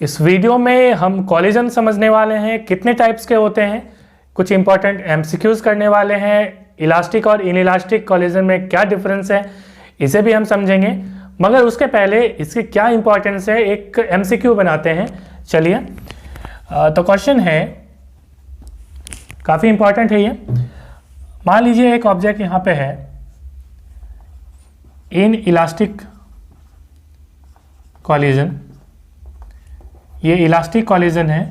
इस वीडियो में हम कॉलिजन समझने वाले हैं, कितने टाइप्स के होते हैं, कुछ इंपॉर्टेंट एमसीक्यूज करने वाले हैं, इलास्टिक और इनइलास्टिक कॉलिजन में क्या डिफरेंस है इसे भी हम समझेंगे। मगर उसके पहले इसकी क्या इंपॉर्टेंस है एक एमसीक्यू बनाते हैं। चलिए तो क्वेश्चन है, काफ़ी इंपॉर्टेंट है ये। मान लीजिए एक ऑब्जेक्ट यहाँ पे है, इन इलास्टिक कॉलिजन, ये इलास्टिक कॉलिजन है,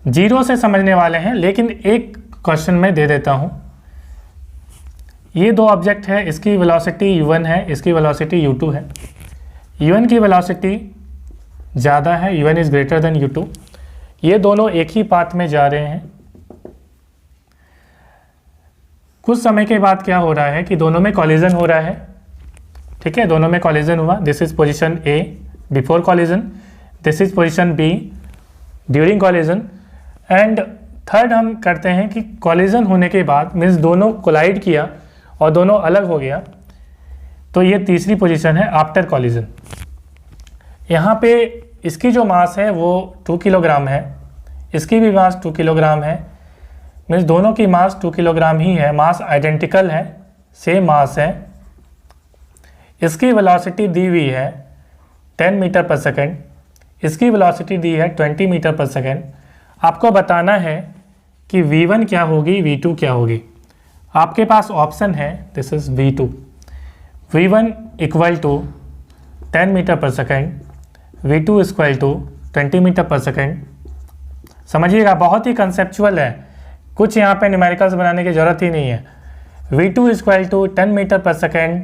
जीरो से समझने वाले हैं, लेकिन एक क्वेश्चन में दे देता हूँ। ये दो ऑब्जेक्ट है, इसकी वेलोसिटी u1 है, इसकी वेलोसिटी u2 है। u1 की वेलोसिटी ज़्यादा है, u1 is greater than u2। ये दोनों एक ही पाथ में जा रहे हैं। कुछ समय के बाद क्या हो रहा है कि दोनों में कॉलिजन हो रहा है। ठीक है, दोनों में कॉलिजन हुआ। This is position A before collision, this is position B during collision. And third हम करते हैं कि कॉलिजन होने के बाद मीन्स दोनों कोलाइड किया और दोनों अलग हो गया, तो ये तीसरी पोजीशन है आफ्टर कॉलिजन। यहाँ पे इसकी जो मास है वो 2 किलोग्राम है, इसकी भी मास 2 किलोग्राम है, मीन्स दोनों की मास 2 किलोग्राम ही है, मास आइडेंटिकल है, सेम मास है। इसकी वेलोसिटी दी हुई है 10 मीटर पर सेकेंड, इसकी वेलोसिटी दी है 20 मीटर पर सेकेंड। आपको बताना है कि v1 क्या होगी, v2 क्या होगी। आपके पास ऑप्शन है, this is v2, v1 equal to 10 metre per second, v2 equal to 20 metre per second. समझिएगा, बहुत ही कंसेप्चुअल है, कुछ यहाँ पे न्यूमेरिकल्स बनाने की ज़रूरत ही नहीं है। v2 equal to 10 metre per second,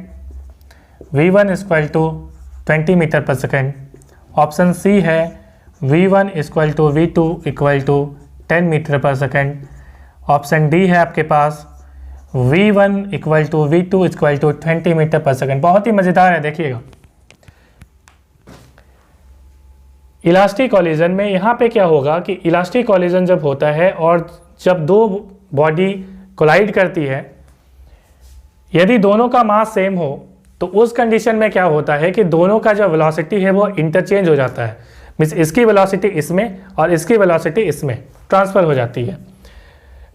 v1 equal to 20 metre per second. Option C है v1 equal to v2 equal to 10 metre per second. Option D है आपके पास v1 equal to v2 equal to 20 metre per second. बहुत ही मज़ेदार है, देखिएगा। Elastic collision में यहाँ पे क्या होगा कि इलास्टिक कॉलिजन जब होता है और जब दो बॉडी कोलाइड करती है, यदि दोनों का मास सेम हो तो उस कंडीशन में क्या होता है कि दोनों का जो वेलोसिटी है वो इंटरचेंज हो जाता है। मीन्स इसकी वेलोसिटी इसमें और इसकी वेलोसिटी इसमें ट्रांसफ़र हो जाती है।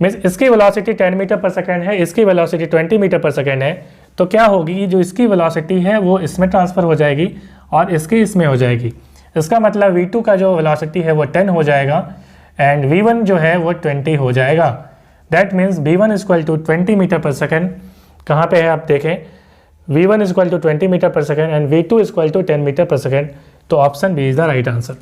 मीन्स इसकी वेलोसिटी 10 मीटर पर सेकेंड है, इसकी वेलोसिटी 20 मीटर पर सेकेंड है, तो क्या होगी, जो इसकी वेलोसिटी है वो इसमें ट्रांसफ़र हो जाएगी और इसकी इसमें हो जाएगी। इसका मतलब v2 का जो वेलोसिटी है वो 10 हो जाएगा एंड v1 जो है वो 20 हो जाएगा। That means v1 equal to 20 metre per second. कहाँ पे है आप देखें, v1 equal to 20 metre per second and v2 equal to 10 metre per second. तो option B is the right answer.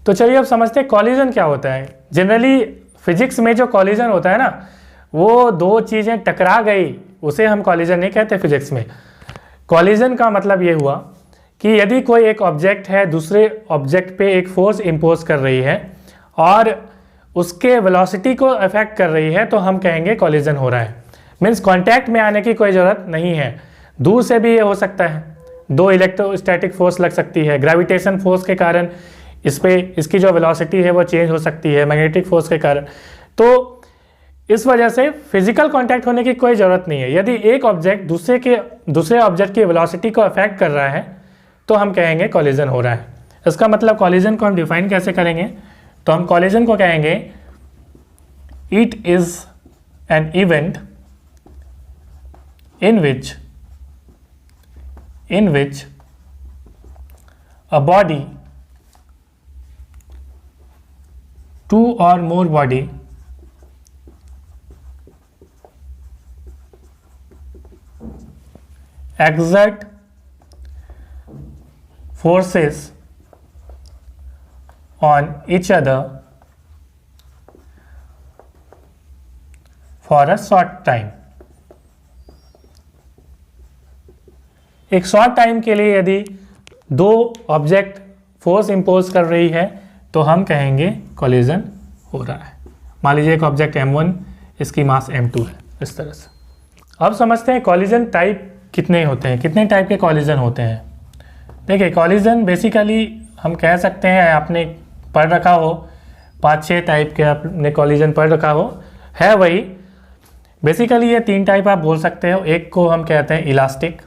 तो चलिए अब समझते हैं कॉलिजन क्या होता है। जनरली फिजिक्स में जो कॉलिजन होता है ना, वो दो चीज़ें टकरा गई, उसे हम कॉलिजन नहीं कहते फिजिक्स में। कॉलिजन का मतलब ये हुआ कि यदि कोई एक ऑब्जेक्ट है दूसरे ऑब्जेक्ट पे एक फोर्स इम्पोज कर रही है और उसके वेलोसिटी को अफेक्ट कर रही है, तो हम कहेंगे कॉलिजन हो रहा है। मीन्स कांटेक्ट में आने की कोई ज़रूरत नहीं है, दूर से भी ये हो सकता है। दो इलेक्ट्रोस्टैटिक फोर्स लग सकती है, ग्रेविटेशन फोर्स के कारण इस पे इसकी जो वेलोसिटी है वो चेंज हो सकती है, मैग्नेटिक फोर्स के कारण। तो इस वजह से फिजिकल कांटेक्ट होने की कोई ज़रूरत नहीं है। यदि एक ऑब्जेक्ट दूसरे ऑब्जेक्ट की वेलोसिटी को अफेक्ट कर रहा है तो हम कहेंगे कॉलिजन हो रहा है। इसका मतलब कॉलिजन को हम डिफाइन कैसे करेंगे, तो हम कॉलिजन को कहेंगे it is an event in which a body, two or more body exert forces on each other for a short time। एक शॉर्ट टाइम के लिए यदि दो ऑब्जेक्ट फोर्स इम्पोज कर रही है तो हम कहेंगे कॉलिजन हो रहा है। मान लीजिए एक ऑब्जेक्ट m1, इसकी मास m2 है, इस तरह से। अब समझते हैं कॉलिजन टाइप कितने होते हैं, कितने टाइप के कॉलिजन होते हैं। देखिए, कॉलिजन बेसिकली हम कह सकते हैं, आपने पढ़ रखा हो, 5-6 टाइप के आपने कॉलिजन पढ़ रखा हो, है वही। बेसिकली ये 3 टाइप आप बोल सकते हो। एक को हम कहते हैं इलास्टिक,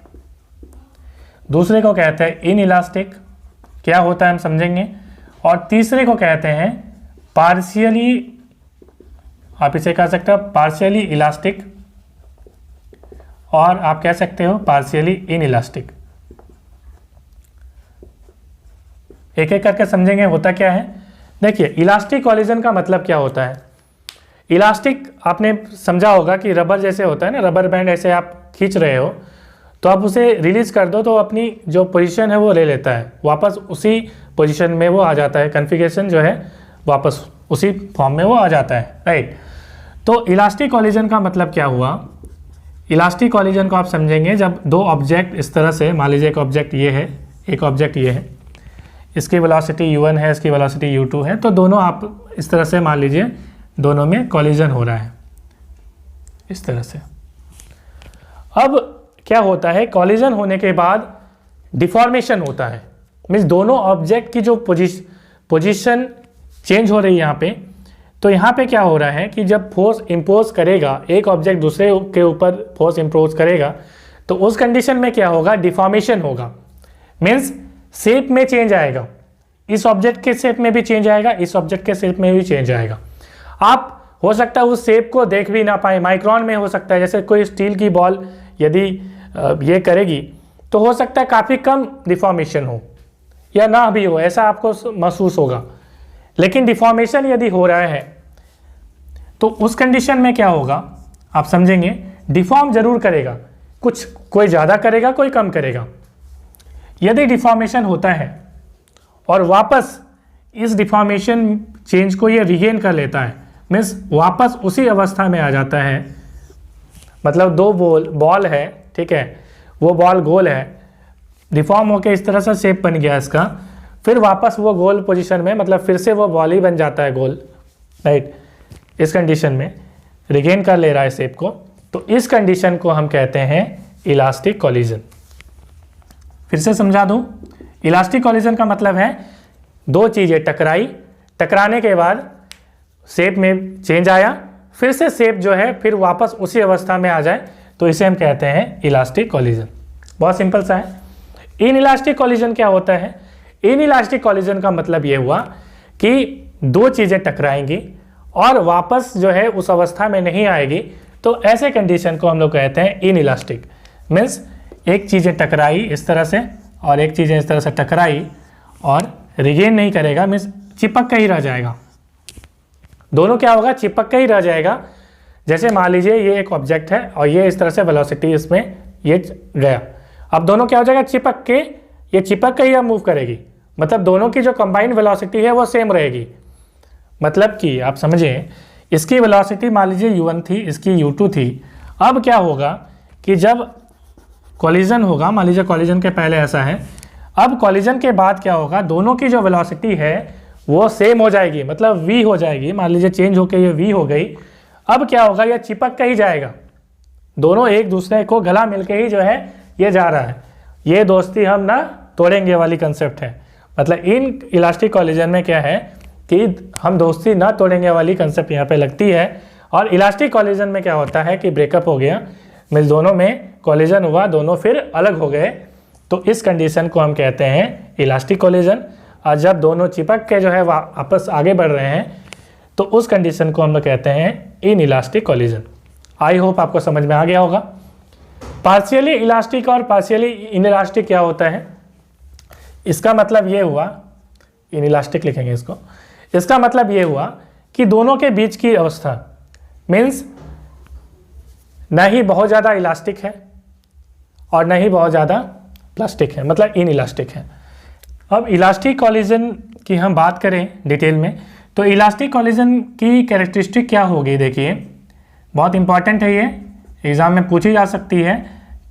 दूसरे को कहते हैं इन इलास्टिक, क्या होता है हम समझेंगे, और तीसरे को कहते हैं पार्शियली, आप इसे कह सकते हो पार्शियली इलास्टिक, और आप कह सकते हो पार्शियली इन इलास्टिक। एक एक करके समझेंगे होता क्या है। देखिए इलास्टिक कॉलिजन का मतलब क्या होता है। इलास्टिक आपने समझा होगा कि रबर जैसे होता है ना, रबर बैंड ऐसे आप खींच रहे हो तो आप उसे रिलीज कर दो तो अपनी जो पोजीशन है वो ले लेता है, वापस उसी पोजीशन में वो आ जाता है, कॉन्फ़िगरेशन जो है वापस उसी फॉर्म में वो आ जाता है, राइट। तो इलास्टिक कॉलिजन का मतलब क्या हुआ। इलास्टिक कॉलिजन को आप समझेंगे जब दो ऑब्जेक्ट इस तरह से, मान लीजिए एक ऑब्जेक्ट ये है, एक ऑब्जेक्ट ये है, इसकी वेलोसिटी u1 है, इसकी वेलोसिटी u2 है, तो दोनों आप इस तरह से मान लीजिए दोनों में कॉलिजन हो रहा है इस तरह से। अब क्या होता है, कॉलिजन होने के बाद डिफॉर्मेशन होता है, मीन्स दोनों ऑब्जेक्ट की जो पोजीशन चेंज हो रही है यहाँ पे। तो यहाँ पे क्या हो रहा है कि जब फोर्स इम्पोज करेगा, एक ऑब्जेक्ट दूसरे के ऊपर फोर्स इम्पोज करेगा, तो उस कंडीशन में क्या होगा, डिफॉर्मेशन होगा, मीन्स शेप में चेंज आएगा। इस ऑब्जेक्ट के शेप में भी चेंज आएगा, इस ऑब्जेक्ट के शेप में भी चेंज आएगा। आप हो सकता है उस शेप को देख भी ना पाए, माइक्रोन में हो सकता है। जैसे कोई स्टील की बॉल यदि ये करेगी तो हो सकता है काफ़ी कम डिफॉर्मेशन हो या ना भी हो, ऐसा आपको महसूस होगा। लेकिन डिफॉर्मेशन यदि हो रहा है तो उस कंडीशन में क्या होगा आप समझेंगे, डिफॉर्म जरूर करेगा, कुछ कोई ज़्यादा करेगा कोई कम करेगा। यदि डिफॉर्मेशन होता है और वापस इस डिफॉर्मेशन चेंज को ये रिगेन कर लेता है, मीन्स वापस उसी अवस्था में आ जाता है, मतलब दो बॉल है, ठीक है, वो बॉल गोल है, डिफॉर्म होकर इस तरह से शेप बन गया इसका, फिर वापस वो गोल पोजीशन में, मतलब फिर से वो बॉल ही बन जाता है गोल, राइट। इस कंडीशन में रिगेन कर ले रहा है शेप को, तो इस कंडीशन को हम कहते हैं इलास्टिक कॉलिजन। फिर से समझा दूं, इलास्टिक कॉलिजन का मतलब है दो चीज़ें टकराई, टकराने के बाद शेप में चेंज आया, फिर से शेप जो है फिर वापस उसी अवस्था में आ जाए, तो इसे हम कहते हैं इलास्टिक कॉलिजन। बहुत सिंपल सा है। इन इलास्टिक कॉलिजन क्या होता है, इन इलास्टिक कॉलिजन का मतलब ये हुआ कि दो चीज़ें टकराएंगी और वापस जो है उस अवस्था में नहीं आएगी, तो ऐसे कंडीशन को हम लोग कहते हैं इन इलास्टिक। मीन्स एक चीज़ें टकराई इस तरह से और एक चीज़ें इस तरह से टकराई और रिगेन नहीं करेगा, मीन्स चिपक के ही रह जाएगा। दोनों क्या होगा, चिपक के ही रह जाएगा। जैसे मान लीजिए ये एक ऑब्जेक्ट है और ये इस तरह से वेलोसिटी इसमें ये गया, अब दोनों क्या हो जाएगा, चिपक के, ये चिपक के ही अब मूव करेगी, मतलब दोनों की जो कंबाइंड वेलोसिटी है वो सेम रहेगी। मतलब कि आप समझें, इसकी वेलोसिटी मान लीजिए u1 थी, इसकी u2 थी। अब क्या होगा कि जब कॉलिजन होगा, मान लीजिए कॉलिजन के पहले ऐसा है, अब कॉलिजन के बाद क्या होगा, दोनों की जो वेलोसिटी है वो सेम हो जाएगी, मतलब v हो जाएगी। मान लीजिए चेंज होकर ये v हो गई। अब क्या होगा, ये चिपक के ही जाएगा, दोनों एक दूसरे को गला मिलके ही जो है ये जा रहा है। ये दोस्ती हम ना तोड़ेंगे वाली कंसेप्ट है। मतलब इन इलास्टिक कॉलिजन में क्या है कि हम दोस्ती ना तोड़ेंगे वाली कंसेप्ट यहाँ पे लगती है। और इलास्टिक कॉलिजन में क्या होता है कि ब्रेकअप हो गया, मिल दोनों में कॉलिजन हुआ, दोनों फिर अलग हो गए, तो इस कंडीशन को हम कहते हैं इलास्टिक कॉलिजन। और जब दोनों चिपक के जो है वापस आगे बढ़ रहे हैं, तो उस कंडीशन को हम लोग कहते हैं in elastic collision. I hope आपको समझ में आ गया होगा। पार्शियली इलास्टिक और पार्शियली इन इलास्टिक क्या होता है, इसका मतलब ये हुआ, इन इलास्टिक लिखेंगे इसको, इसका मतलब ये हुआ कि दोनों के बीच की अवस्था मीन्स न ही बहुत ज़्यादा इलास्टिक है और न ही बहुत ज़्यादा प्लास्टिक है, मतलब इन इलास्टिक है। अब इलास्टिक कॉलिजन की हम बात करें डिटेल में, तो इलास्टिक कॉलिजन की कैरेक्टरिस्टिक क्या होगी, देखिए बहुत इंपॉर्टेंट है, ये एग्ज़ाम में पूछी जा सकती है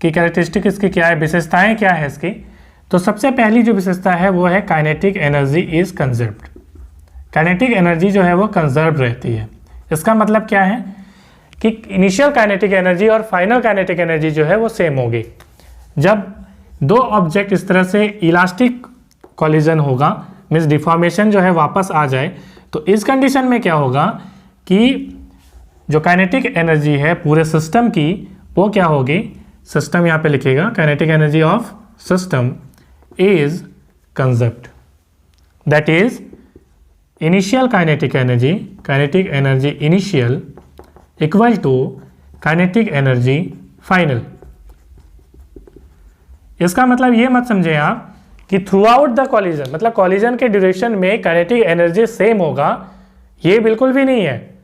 कि कैरेक्टरिस्टिक इसकी क्या है, विशेषताएं क्या है इसकी। तो सबसे पहली जो विशेषता है वो है kinetic energy is conserved. Kinetic energy जो है वो कंजर्व रहती है। इसका मतलब क्या है कि इनिशियल काइनेटिक एनर्जी और फाइनल काइनेटिक एनर्जी जो है वो सेम होगी। जब दो ऑब्जेक्ट इस तरह से इलास्टिक कॉलिजन होगा, मीन्स डिफॉर्मेशन जो है वापस आ जाए, तो इस कंडीशन में क्या होगा कि जो काइनेटिक एनर्जी है पूरे सिस्टम की वो क्या होगी, सिस्टम यहाँ पे लिखिएगा, kinetic energy of system is conserved, that is initial kinetic energy initial equal to kinetic energy final. इसका मतलब ये मत समझे आप कि थ्रू आउट द कॉलिजन, मतलब कॉलिजन के ड्यूरेशन में काइनेटिक एनर्जी सेम होगा, ये बिल्कुल भी नहीं है।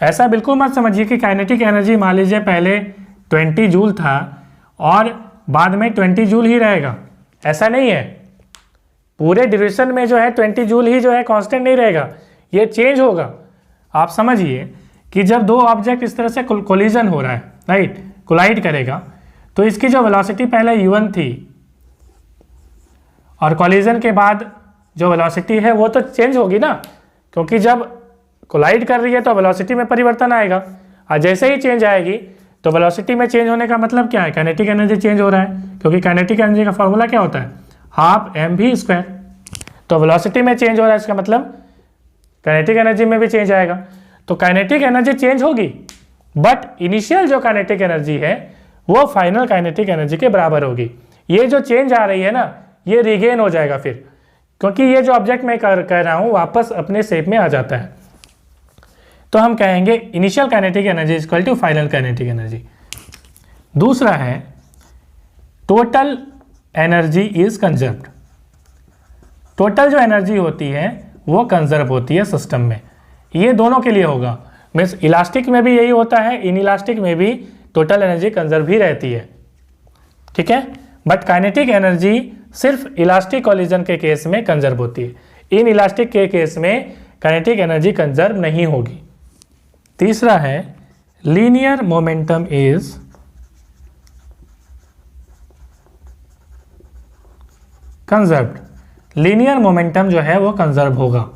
ऐसा बिल्कुल मत समझिए कि काइनेटिक एनर्जी मान लीजिए पहले 20 जूल था और बाद में 20 जूल ही रहेगा, ऐसा नहीं है। पूरे ड्यूरेशन में जो है 20 जूल ही जो है कांस्टेंट नहीं रहेगा, ये चेंज होगा। आप समझिए कि जब दो ऑब्जेक्ट इस तरह से कोलिजन हो रहा है, राइट, कोलाइड करेगा, तो इसकी जो वेलोसिटी पहले u1 थी और कोलिजन के बाद जो वेलोसिटी है वो तो चेंज होगी ना, क्योंकि जब कोलाइड कर रही है तो वेलोसिटी में परिवर्तन आएगा, और जैसे ही चेंज आएगी तो वेलोसिटी में चेंज होने का मतलब क्या है, काइनेटिक एनर्जी चेंज हो रहा है, क्योंकि काइनेटिक एनर्जी का फॉर्मूला क्या होता है, हाफ mv²। तो वेलोसिटी में चेंज हो रहा है, इसका मतलब काइनेटिक एनर्जी में भी चेंज आएगा। तो काइनेटिक एनर्जी चेंज होगी, बट इनिशियल जो काइनेटिक एनर्जी है वो फाइनल काइनेटिक एनर्जी के बराबर होगी। ये जो चेंज आ रही है ना, ये रिगेन हो जाएगा फिर, क्योंकि ये जो ऑब्जेक्ट मैं कह रहा हूँ वापस अपने शेप में आ जाता है। तो हम कहेंगे initial kinetic energy is equal to final kinetic energy. दूसरा है total energy is conserved. Total जो एनर्जी होती है वो कंजर्व होती है सिस्टम में, ये दोनों के लिए होगा। मीन्स इलास्टिक में भी यही होता है, इन इलास्टिक में भी टोटल एनर्जी कंजर्व ही रहती है, ठीक है। बट काइनेटिक एनर्जी सिर्फ इलास्टिक कोलिजन के केस में कंजर्व होती है, इन इलास्टिक के केस में काइनेटिक एनर्जी कंजर्व नहीं होगी। तीसरा है linear momentum is conserved. Linear momentum जो है वो कंजर्व होगा।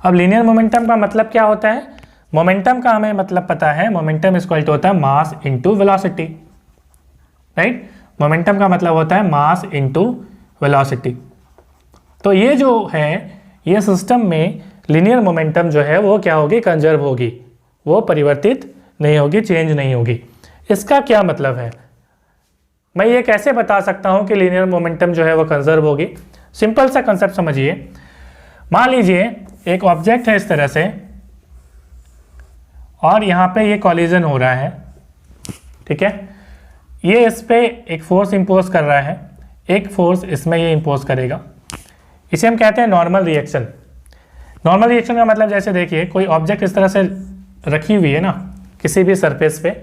अब लीनियर मोमेंटम का मतलब क्या होता है, मोमेंटम का हमें मतलब पता है, मोमेंटम इक्वल टू होता है mass into velocity, right. Momentum का मतलब होता है मास इनटू वेलोसिटी। तो ये जो है, ये सिस्टम में लीनियर मोमेंटम जो है वो क्या होगी, कंजर्व होगी, वो परिवर्तित नहीं होगी, चेंज नहीं होगी। इसका क्या मतलब है, मैं ये कैसे बता सकता हूँ कि लीनियर मोमेंटम जो है वो कंजर्व होगी। सिंपल सा कंसेप्ट समझिए। मान लीजिए एक ऑब्जेक्ट है इस तरह से और यहाँ पे ये कॉलिजन हो रहा है, ठीक है। ये इस पे एक फोर्स इंपोज कर रहा है, एक फोर्स इसमें ये इंपोज करेगा, इसे हम कहते हैं नॉर्मल रिएक्शन। नॉर्मल रिएक्शन का मतलब जैसे देखिए कोई ऑब्जेक्ट इस तरह से रखी हुई है ना किसी भी सरफेस पे,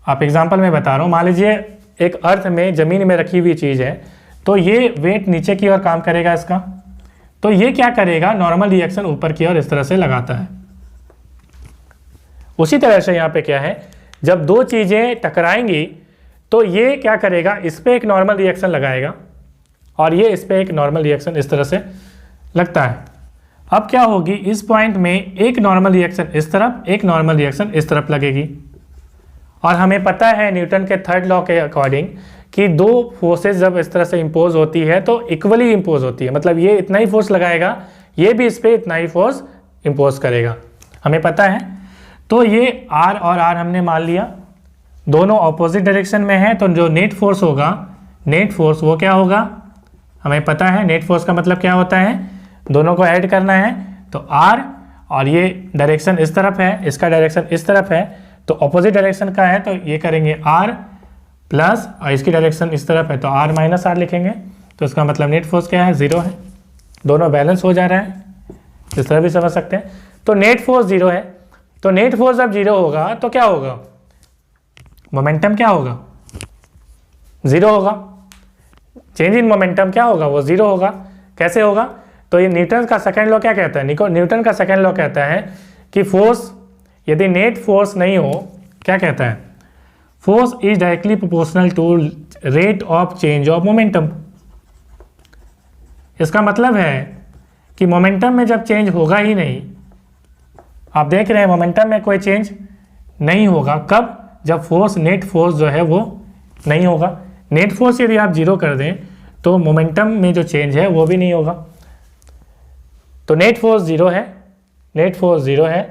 आप एग्जांपल में बता रहा हूँ, मान लीजिए एक अर्थ में ज़मीन में रखी हुई चीज़ है, तो ये वेट नीचे की ओर काम करेगा इसका, तो ये क्या करेगा, नॉर्मल रिएक्शन ऊपर की ओर इस तरह से लगाता है। उसी तरह से यहाँ पे क्या है, जब दो चीज़ें टकराएंगी तो ये क्या करेगा, इस पर एक नॉर्मल रिएक्शन लगाएगा और ये इस पर एक नॉर्मल रिएक्शन इस तरह से लगता है। अब क्या होगी, इस पॉइंट में एक नॉर्मल रिएक्शन इस तरफ, एक नॉर्मल रिएक्शन इस तरफ लगेगी। और हमें पता है न्यूटन के थर्ड लॉ के अकॉर्डिंग कि दो फोर्सेस जब इस तरह से इंपोज होती है तो इक्वली इंपोज होती है, मतलब ये इतना ही फोर्स लगाएगा, ये भी इस पर इतना ही फोर्स इंपोज करेगा, हमें पता है। तो ये R और R हमने मान लिया, दोनों ऑपोजिट डायरेक्शन में है, तो जो नेट फोर्स होगा, नेट फोर्स वो क्या होगा, हमें पता है। नेट फोर्स का मतलब क्या होता है, दोनों को ऐड करना है, तो R और ये डायरेक्शन इस तरफ है, इसका डायरेक्शन इस तरफ है, तो ऑपोजिट डायरेक्शन का है तो ये करेंगे R प्लस, और इसकी डायरेक्शन इस तरफ है तो R माइनस R लिखेंगे। तो इसका मतलब नेट फोर्स क्या है, 0 है, दोनों बैलेंस हो जा रहा है, इस तरह भी समझ सकते हैं। तो नेट फोर्स 0 है, तो नेट फोर्स जब 0 होगा तो क्या होगा, मोमेंटम क्या होगा, 0 होगा। चेंज इन मोमेंटम क्या होगा, वो 0 होगा। कैसे होगा, तो ये न्यूटन का सेकेंड लॉ क्या कहता है, न्यूटन का सेकेंड लॉ कहता है कि फोर्स, यदि नेट फोर्स नहीं हो, क्या कहता है, force is directly proportional to rate of change of momentum. इसका मतलब है कि मोमेंटम में जब चेंज होगा ही नहीं, आप देख रहे हैं मोमेंटम में कोई चेंज नहीं होगा, कब, जब फोर्स, नेट फोर्स जो है वो नहीं होगा। नेट फोर्स यदि आप 0 कर दें तो मोमेंटम में जो चेंज है वो भी नहीं होगा। तो नेट फोर्स 0 है, नेट फोर्स 0 है,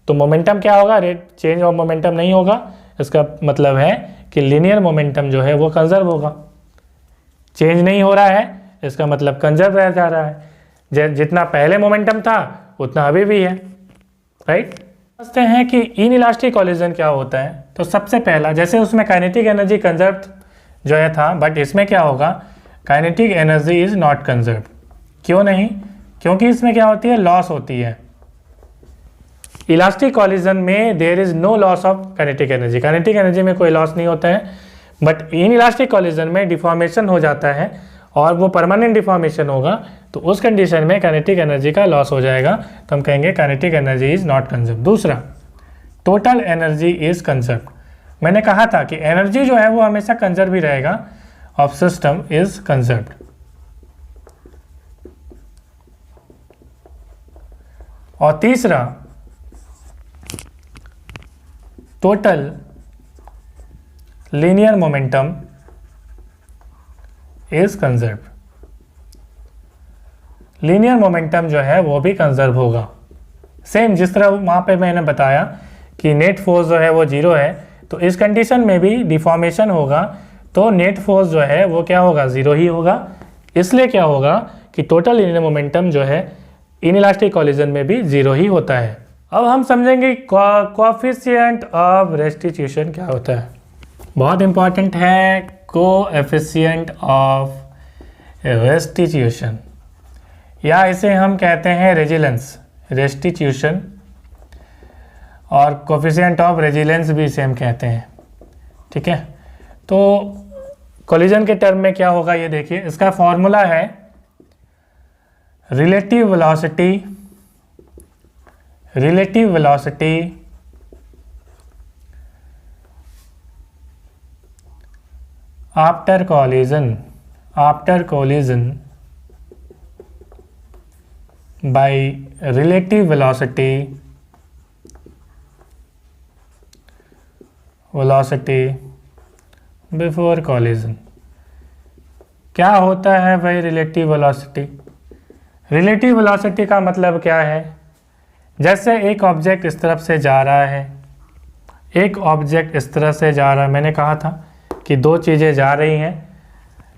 तो मोमेंटम क्या होगा, रेट चेंज ऑफ मोमेंटम नहीं होगा। इसका मतलब है कि लीनियर मोमेंटम जो है वो कंजर्व होगा। चेंज नहीं हो रहा है, इसका मतलब कंजर्व रह जा रहा है। जितना पहले मोमेंटम था उतना अभी भी है, राइट। समझते हैं कि इनइलास्टिक कोलिजन क्या होता है। तो सबसे पहला, जैसे उसमें काइनेटिक एनर्जी कंजर्व जो है था, बट इसमें क्या होगा, kinetic energy is not conserve. क्यों नहीं? क्योंकि इसमें क्या होती है, लॉस होती है। इलास्टिक कोलिजन में there is no loss of kinetic energy, kinetic energy में कोई लॉस नहीं होता है। बट इन इलास्टिक कोलिजन में डिफॉर्मेशन हो जाता है और वो परमानेंट डिफॉर्मेशन होगा, तो उस कंडीशन में काइनेटिक एनर्जी का लॉस हो जाएगा, तो हम कहेंगे kinetic energy is not conserve. दूसरा, टोटल एनर्जी इज कंजर्व। मैंने कहा था कि एनर्जी जो है वो हमेशा कंजर्व ही रहेगा, ऑफ सिस्टम इज कंजर्व्ड। और तीसरा, total linear momentum is conserve. Linear momentum जो है वो भी कंजर्व होगा। सेम जिस तरह वहाँ पे मैंने बताया कि नेट फोर्स जो है वो 0 है, तो इस कंडीशन में भी डिफॉर्मेशन होगा, तो नेट फोर्स जो है वो क्या होगा, 0 ही होगा। इसलिए क्या होगा कि टोटल लीनियर मोमेंटम जो है इनइलास्टिक कोलिजन में भी 0 ही होता है। अब हम समझेंगे कोएफिशिएंट ऑफ रेस्टिट्यूशन क्या होता है। बहुत इंपॉर्टेंट है कोएफिशिएंट ऑफ रेस्टिट्यूशन, या इसे हम कहते हैं रेजिलेंस, रेस्टिट्यूशन, और कोएफिशिएंट ऑफ रेजिलेंस भी इसे हम कहते हैं, ठीक है। तो कोलिजन के टर्म में क्या होगा ये देखिए, इसका फॉर्मूला है relative velocity after collision by relative velocity before collision. क्या होता है भाई रिलेटिव वेलोसिटी? रिलेटिव वेलोसिटी का मतलब क्या है, जैसे एक ऑब्जेक्ट इस तरफ से जा रहा है, एक ऑब्जेक्ट इस तरह से जा रहा है। मैंने कहा था कि दो चीज़ें जा रही हैं,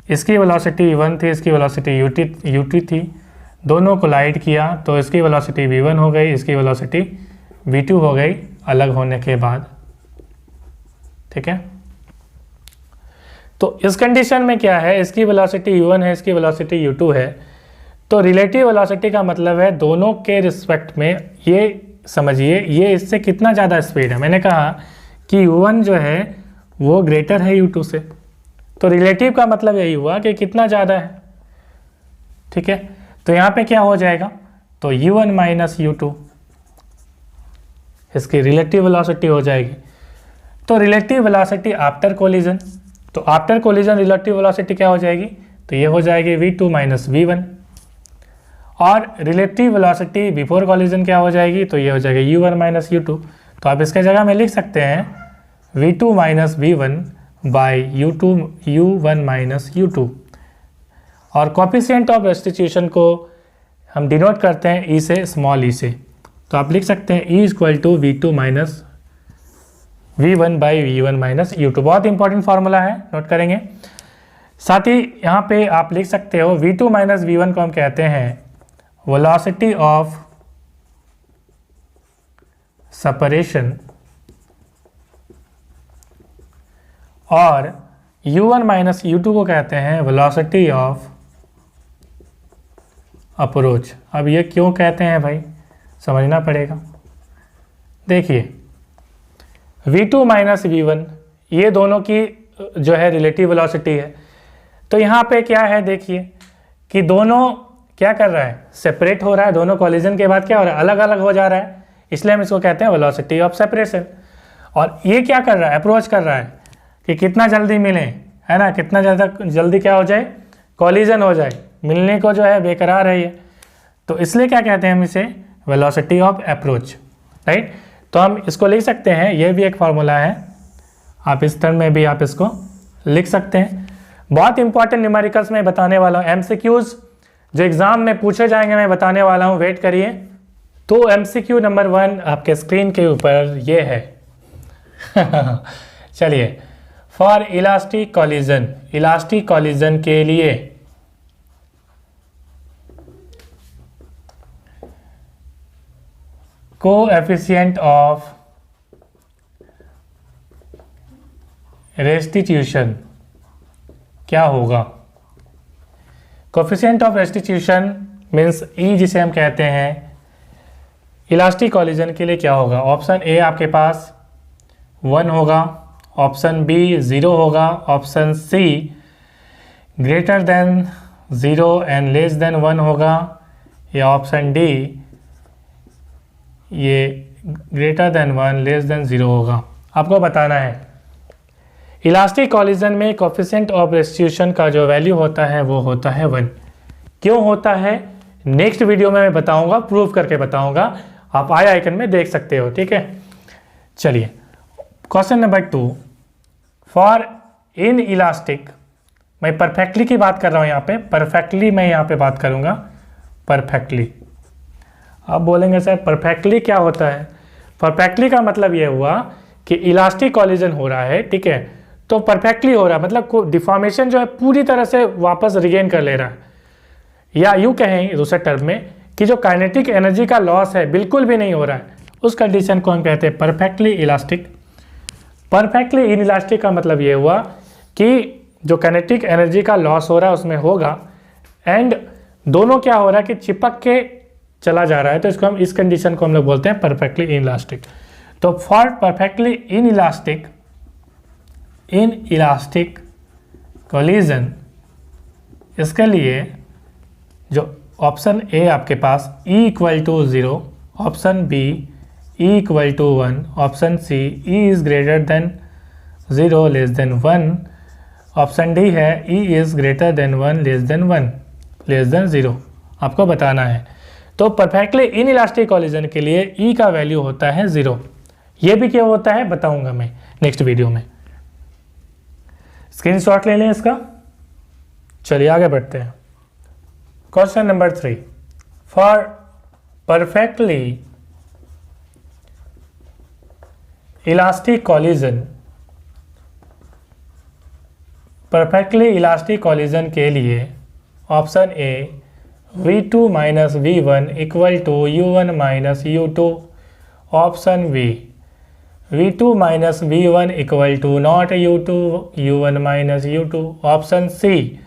इसकी वेलोसिटी v1 थी, इसकी वेलोसिटी ut थी, दोनों कोलाइड किया तो इसकी वेलोसिटी v1 हो गई, इसकी वेलोसिटी v2 हो गई अलग होने के बाद, ठीक है। तो इस कंडीशन में क्या है, इसकी वेलोसिटी u1 है, इसकी वेलोसिटी u2 है, तो रिलेटिव वेलोसिटी का मतलब है दोनों के रिस्पेक्ट में, ये समझिए ये इससे कितना ज़्यादा स्पीड है। मैंने कहा कि u1 जो है वो ग्रेटर है u2 से, तो रिलेटिव का मतलब यही हुआ कि कितना ज़्यादा है, ठीक है। तो यहाँ पे क्या हो जाएगा, तो u1 माइनस u2 इसकी रिलेटिव वेलोसिटी हो जाएगी। तो रिलेटिव वेलोसिटी आफ्टर कोलिजन, तो आफ्टर कोलिजन रिलेटिव वेलोसिटी क्या हो जाएगी, तो ये हो जाएगी v2 माइनस v1। और रिलेटिव वेलोसिटी बिफोर कोलिजन क्या हो जाएगी, तो ये हो जाएगी u1 माइनस u2। तो आप इसके जगह में लिख सकते हैं v2 minus v1 by u1 minus u2। और कोएफिशिएंट ऑफ रेस्टिट्यूशन को हम डिनोट करते हैं ई से, स्मॉल ई से। तो आप लिख सकते हैं e equal to v2 minus v1 by v1 minus u2। बहुत इंपॉर्टेंट फार्मूला है, नोट करेंगे। साथ ही यहाँ पे आप लिख सकते हो v2 माइनस v1 को हम कहते हैं वेलोसिटी ऑफ सेपरेशन, और u1 माइनस u2 को कहते हैं वेलोसिटी ऑफ अप्रोच। अब ये क्यों कहते हैं भाई, समझना पड़ेगा। देखिए v2 माइनस v1 ये दोनों की जो है रिलेटिव वेलोसिटी है, तो यहाँ पे क्या है देखिए कि दोनों क्या कर रहा है, सेपरेट हो रहा है, दोनों कोलिजन के बाद क्या हो रहा है, अलग अलग हो जा रहा है, इसलिए हम इसको कहते हैं वेलोसिटी ऑफ सेपरेशन। और ये क्या कर रहा है, अप्रोच कर रहा है कि कितना जल्दी मिले, है ना, कितना ज़्यादा जल्दी क्या हो जाए, कोलिजन हो जाए, मिलने को जो है बेकरार है ये, तो इसलिए क्या कहते हैं हम इसे, वेलोसिटी ऑफ अप्रोच, राइट। तो हम इसको लिख सकते हैं, ये भी एक फार्मूला है, आप इस टर्म में भी आप इसको लिख सकते हैं। बहुत इंपॉर्टेंट न्यूमेरिकल्स में बताने वाला हूँ, एमसीक्यूज जो एग्ज़ाम में पूछे जाएंगे मैं बताने वाला हूँ, वेट करिए। तो MCQ नंबर 1 आपके स्क्रीन के ऊपर ये है। चलिए, फॉर इलास्टिक कॉलिजन के लिए कोएफिशिएंट ऑफ रेस्टिट्यूशन क्या होगा? कोएफिशिएंट ऑफ रेस्टिट्यूशन मीन्स ई, जिसे हम कहते हैं इलास्टिक कॉलिजन के लिए क्या होगा? ऑप्शन ए आपके पास 1 होगा, ऑप्शन बी 0 होगा, option C greater than 0 and less than 1 होगा, या ऑप्शन डी ये ग्रेटर देन 1 लेस देन 0 होगा। आपको बताना है। इलास्टिक कॉलिजन में कोएफिशिएंट ऑफ रेस्टिट्यूशन का जो वैल्यू होता है वो होता है 1। क्यों होता है नेक्स्ट वीडियो में मैं बताऊंगा, प्रूव करके बताऊंगा। आप आई आइकन में देख सकते हो, ठीक है। चलिए, question number 2, for in elastic, मैं परफेक्टली की बात कर रहा हूँ यहाँ पे, परफेक्टली मैं यहाँ पे बात करूँगा, परफेक्टली। आप बोलेंगे सर परफेक्टली क्या होता है? परफेक्टली का मतलब ये हुआ कि इलास्टिक कॉलिजन हो रहा है, ठीक है, तो परफेक्टली हो रहा है, मतलब डिफॉर्मेशन जो है पूरी तरह से वापस रिगेन कर ले रहा है, या यूँ कहें दूसरे टर्म में कि जो काइनेटिक एनर्जी का लॉस है बिल्कुल भी नहीं हो रहा है, उस कंडीशन को हम कहते हैं perfectly elastic. Perfectly in elastic का मतलब ये हुआ कि जो काइनेटिक एनर्जी का लॉस हो रहा है उसमें होगा, एंड दोनों क्या हो रहा है कि चिपक के चला जा रहा है, तो इसको हम, इस कंडीशन को हम लोग बोलते हैं परफेक्टली इन इलास्टिक। तो for perfectly inelastic collision, इसके लिए जो ऑप्शन ए आपके पास E = 0, option B E = 1, option C E is greater than 0 less than 1, option D है E is greater than 1 less than 1 less than 0। आपको बताना है। तो परफेक्टली इन इलास्टिक कॉलिजन के लिए E का वैल्यू होता है 0। ये भी क्या होता है बताऊंगा मैं नेक्स्ट वीडियो में। स्क्रीनशॉट ले लें इसका। चलिए आगे बढ़ते हैं। Question number 3, for perfectly elastic collision के लिए option A V2 - V1 = U1 - U2, option B V2 - V1 = not U2 U1 - U2, option C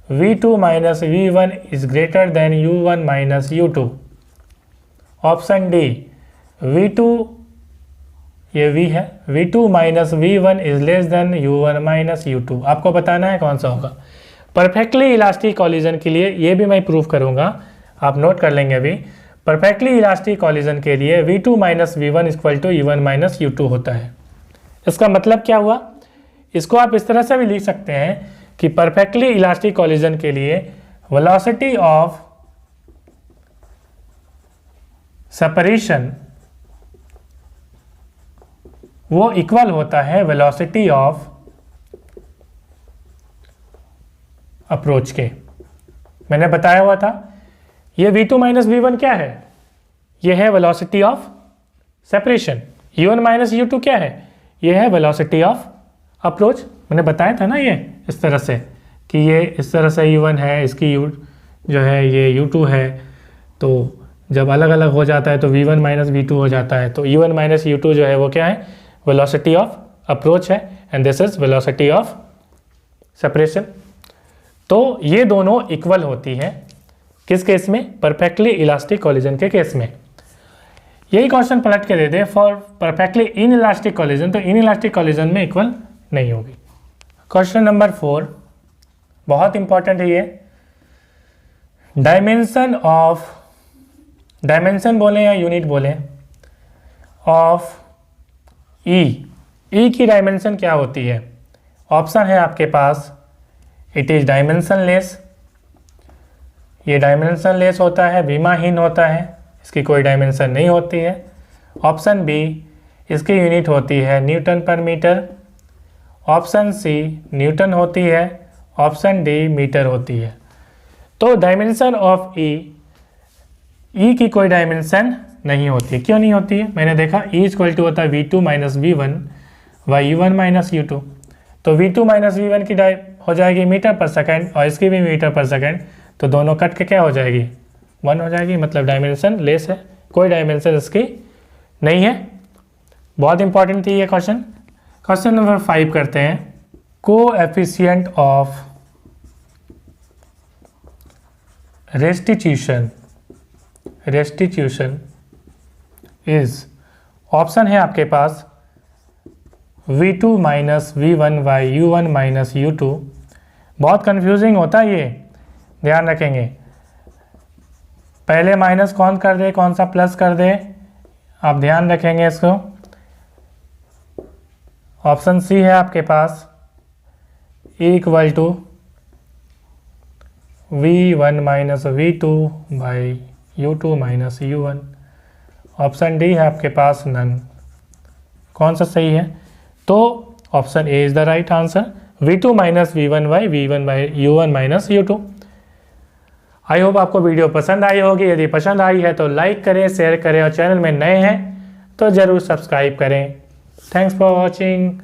V2 - V1 is greater than U1 - U2, option D V2, ये V है, V2 - V1 is less than U1 - U2। आपको बताना है कौन सा होगा। Perfectly elastic collision के लिए ये भी मैं प्रूव करूंगा, आप नोट कर लेंगे अभी। परफेक्टली इलास्टिक कॉलिजन के लिए V2 - V1 = U1 - U2 होता है। इसका मतलब क्या हुआ? इसको आप इस तरह से भी लिख सकते हैं कि परफेक्टली इलास्टिक कॉलिजन के लिए वेलोसिटी ऑफ सेपरेशन वो इक्वल होता है वेलोसिटी ऑफ अप्रोच के। मैंने बताया हुआ था ये V2 - V1 क्या है? ये है velocity of separation. U1 - U2 क्या है? ये है वेलोसिटी ऑफ अप्रोच। मैंने बताया था ना ये इस तरह से कि ये इस तरह से U1 है, इसकी जो है ये U2 है, तो जब अलग अलग हो जाता है तो V1 - V2 हो जाता है। तो U1 - U2 जो है वो क्या है? वेलोसिटी ऑफ अप्रोच है, and this is velocity of separation. तो ये दोनों इक्वल होती है किस केस में? परफेक्टली इलास्टिक कॉलिजन के केस में। यही क्वेश्चन पलट के दे दे for perfectly inelastic collision, तो इन इलास्टिक कॉलिजन में इक्वल नहीं होगी। क्वेश्चन नंबर 4 बहुत इंपॉर्टेंट है ये। डायमेंशन बोले या यूनिट बोले ऑफ ई की डायमेंशन क्या होती है? ऑप्शन है आपके पास, इट इज डायमेंशनलेस, ये डायमेंशनलेस होता है, विमाहीन होता है, इसकी कोई डायमेंशन नहीं होती है। ऑप्शन बी, इसकी यूनिट होती है न्यूटन पर मीटर, ऑप्शन सी न्यूटन होती है, ऑप्शन डी मीटर होती है। तो डायमेंशन ऑफ ई की कोई डायमेंशन नहीं होती है। क्यों नहीं होती है? मैंने देखा E इक्वल टू होता है V2 minus V1 by U1 minus U2। तो V2 माइनस V1 की हो जाएगी मीटर पर सेकेंड और इसकी भी मीटर पर सेकेंड, तो दोनों कट के क्या हो जाएगी? 1 हो जाएगी, मतलब डायमेंशन लेस है, कोई डायमेंशन इसकी नहीं है। बहुत इंपॉर्टेंट थी ये क्वेश्चन। क्वेश्चन नंबर 5 करते हैं। Coefficient of restitution is, option है आपके पास V2 minus V1 by U1 minus U2। बहुत कंफ्यूजिंग होता है ये, ध्यान रखेंगे। पहले माइनस कौन कर दे, कौन सा प्लस कर दे, आप ध्यान रखेंगे इसको। ऑप्शन सी है आपके पास E equal to V1 minus V2 by U2 minus U1। Option D है आपके पास नन। कौन सा सही है? तो option A is the right answer, V2 minus V1 by U1 minus U2। I hope आपको वीडियो पसंद आई होगी। यदि पसंद आई है तो लाइक करें, शेयर करें और चैनल में नए हैं तो ज़रूर सब्सक्राइब करें। Thanks for watching.